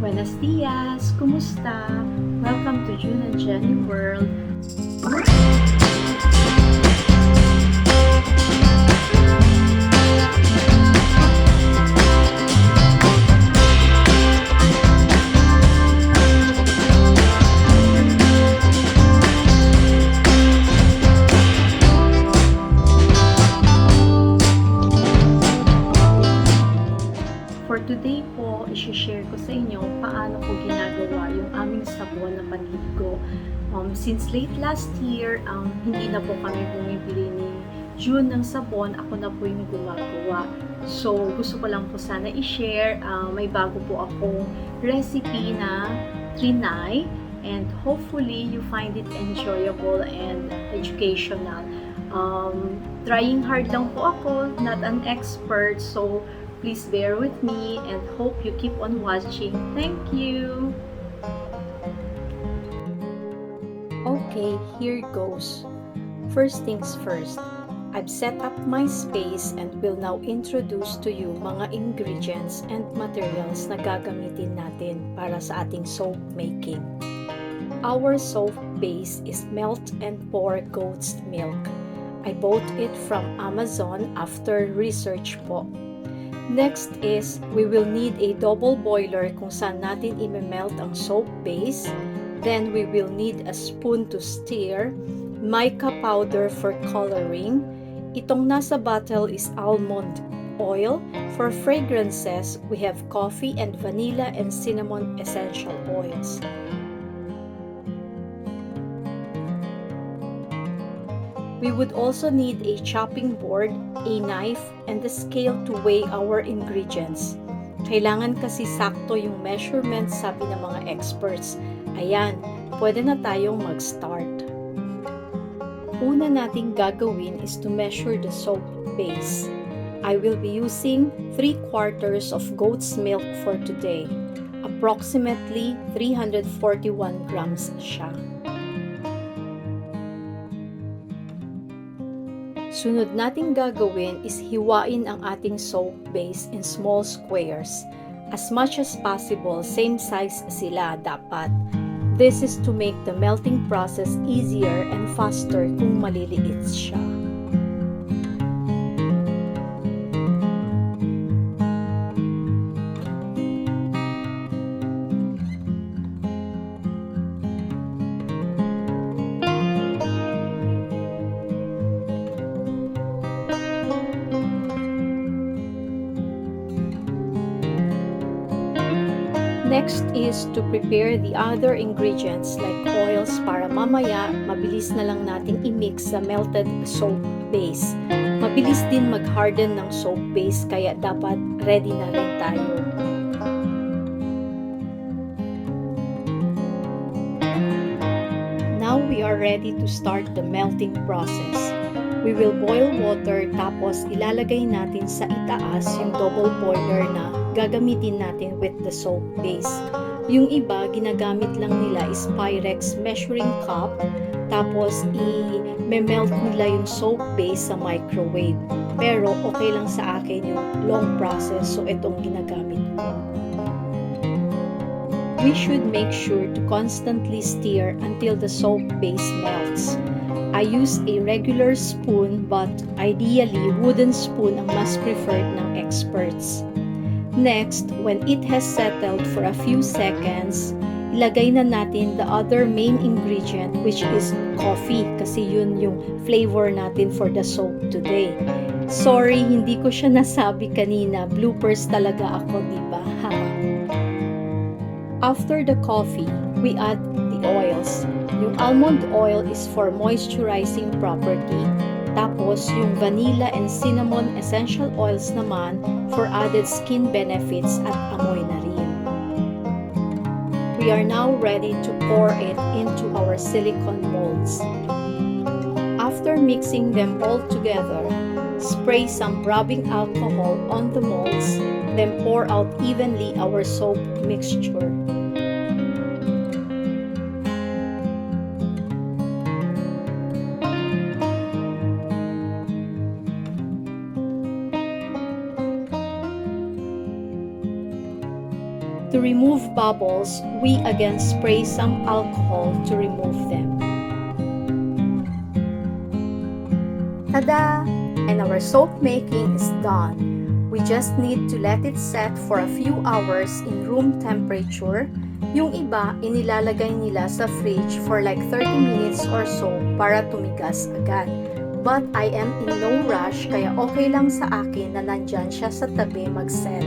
Buenas Dias! Kumusta? Welcome to June and Jenny World. For today po, i-share ko sa inyo paano ko ginagawa yung aming sabon na panligo. Since late last year, hindi na po kami bumibili ni June ng sabon, ako na po yung gumagawa. So, gusto ko lang po sana i-share, may bago po akong recipe na trinay, and hopefully you find it enjoyable and educational. Trying hard lang po ako, not an expert, so please bear with me and hope you keep on watching. Thank you! Okay, here goes. First things first, I've set up my space and will now introduce to you mga ingredients and materials na gagamitin natin para sa ating soap making. Our soap base is melt and pour goat's milk. I bought it from Amazon after research po. Next is, we will need a double boiler kung saan natin i-melt ang soap base. Then we will need a spoon to stir, mica powder for coloring. Itong nasa bottle is almond oil. For fragrances, we have coffee and vanilla and cinnamon essential oils. We would also need a chopping board, a knife, and a scale to weigh our ingredients. Kailangan kasi sakto yung measurements, sabi ng mga experts. Ayan, pwede na tayong mag-start. Una nating gagawin is to measure the soap base. I will be using 3/4 of goat's milk for today. Approximately 341 grams siya. Sunod nating gagawin is hiwain ang ating soap base in small squares. As much as possible, same size sila dapat. This is to make the melting process easier and faster kung maliliit siya. Next is to prepare the other ingredients like oils para mamaya mabilis na lang nating i-mix sa melted soap base. Mabilis din mag-harden ng soap base kaya dapat ready na rin tayo. Now we are ready to start the melting process. We will boil water tapos ilalagay natin sa itaas yung double boiler na gagamitin natin with the soap base. Yung iba, ginagamit lang nila is Pyrex measuring cup tapos i-melt nila yung soap base sa microwave. Pero okay lang sa akin yung long process, so itong ginagamit ko. We should make sure to constantly stir until the soap base melts. I use a regular spoon but ideally wooden spoon ang mas preferred ng experts. Next, when it has settled for a few seconds, ilagay na natin the other main ingredient which is coffee kasi yun yung flavor natin for the soap today. Sorry, hindi ko siya nasabi kanina. Bloopers talaga ako, diba? After the coffee, we add the oils. Yung almond oil is for moisturizing property. Tapos, yung vanilla and cinnamon essential oils naman for added skin benefits at amoy na rin. We are now ready to pour it into our silicone molds. After mixing them all together, spray some rubbing alcohol on the molds, then pour out evenly our soap mixture. To remove bubbles, we again spray some alcohol to remove them. Tada! And our soap making is done. We just need to let it set for a few hours in room temperature. Yung iba, inilalagay nila sa fridge for like 30 minutes or so para tumigas agad. But I am in no rush kaya okay lang sa akin na nandyan siya sa tabi mag-set.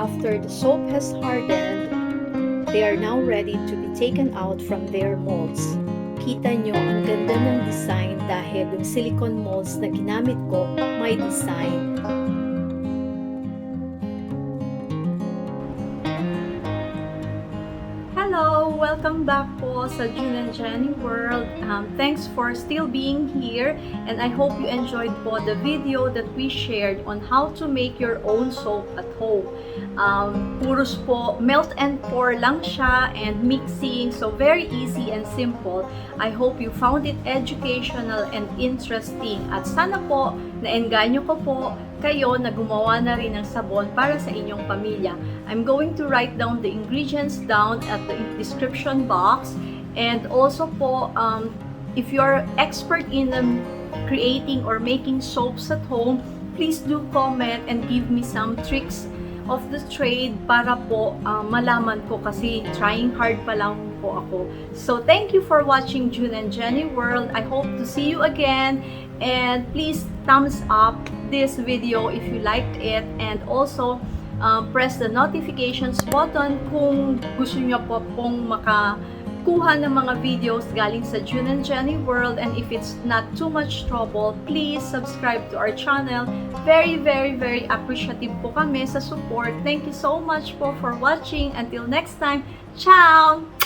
After the soap has hardened, they are now ready to be taken out from their molds. Kita nyo ang ganda ng design dahil yung silicone molds na ginamit ko may design. Hello! Welcome back po sa June and Jenny World. Thanks for still being here, and I hope you enjoyed po the video that we shared on how to make your own soap at home. Puros po, melt and pour lang siya and mixing, so very easy and simple. I hope you found it educational and interesting, at sana po na-engganyo ko po kayo na gumawa na rin ng sabon para sa inyong pamilya. I'm going to write down the ingredients down at the description box, and also po, if you're expert in creating or making soaps at home, please do comment and give me some tricks of the trade para po malaman ko, kasi trying hard pa lang po ako. So thank you for watching June and Jenny World. I hope to see you again, and please thumbs up this video if you liked it, and also press the notifications button kung gusto nyo po pong makakuha ng mga videos galing sa June and Jenny World. And if it's not too much trouble, please subscribe to our channel. Very, very, very appreciative po kami sa support. Thank you so much po for watching. Until next time, ciao!